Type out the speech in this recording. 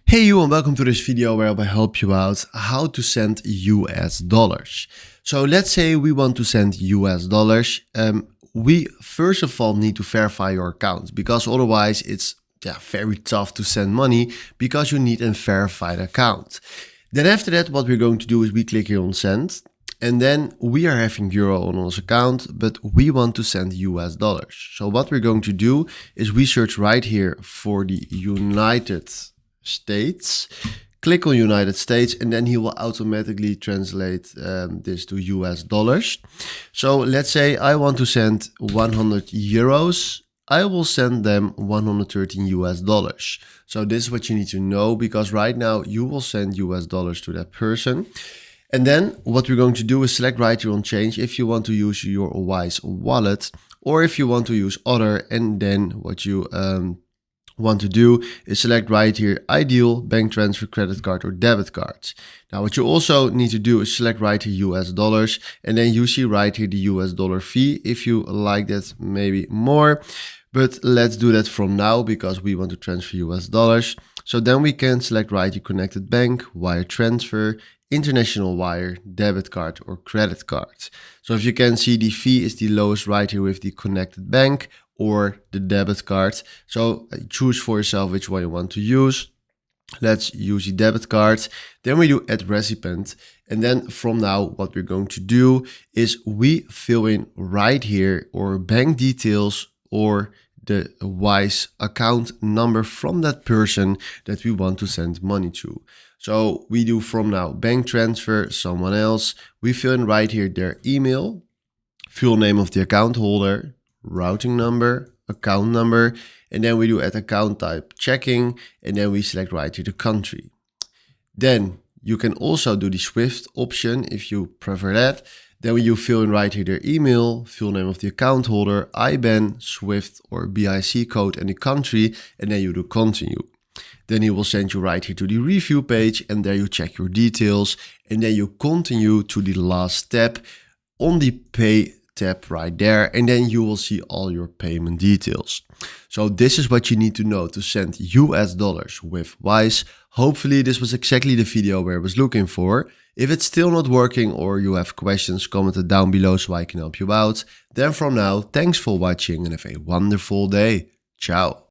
Hey you, and welcome to this video where I'll help you out how to send US dollars. So let's say we want to send US dollars. We first of all need to verify your account, because otherwise it's very tough to send money because you need a verified account. Then after that, what we're going to do is we click here on send. And then we are having euro on our account, but we want to send US dollars. So what we're going to do is we search right here for the United States, click on United States, and then he will automatically translate this to US dollars. So let's say I want to send 100 euros. I will send them 113 US dollars. So this is what you need to know, because right now you will send US dollars to that person. And then what we're going to do is select right here on change if you want to use your Wise wallet, or if you want to use other. And then what you want to do is select right here ideal, bank transfer, credit card or debit cards. Now what you also need to do is select right here US dollars, and then you see right here the US dollar fee if you like that maybe more. But let's do that from now because we want to transfer US dollars. So then we can select right here connected bank, wire transfer, international wire, debit card or credit card. So if you can see, the fee is the lowest right here with the connected bank or the debit card. So choose for yourself which one you want to use. Let's use the debit card. Then we do add recipient. And then from now, what we're going to do is we fill in right here or bank details or the Wise account number from that person that we want to send money to. So we do from now bank transfer, someone else. We fill in right here their email, full name of the account holder, routing number, account number, and then we do add account type checking, and then we select right here the country. Then you can also do the Swift option if you prefer that. Then you fill in right here their email, full name of the account holder, IBAN, Swift or BIC code and the country, and then you do continue. Then he will send you right here to the review page, and there you check your details, and then you continue to the last step on the pay tab right there, and then you will see all your payment details. So this is what you need to know to send US dollars with Wise. Hopefully this was exactly the video where I was looking for. If it's still not working or you have questions, comment it down below so I can help you out. Then from now, thanks for watching and have a wonderful day. Ciao.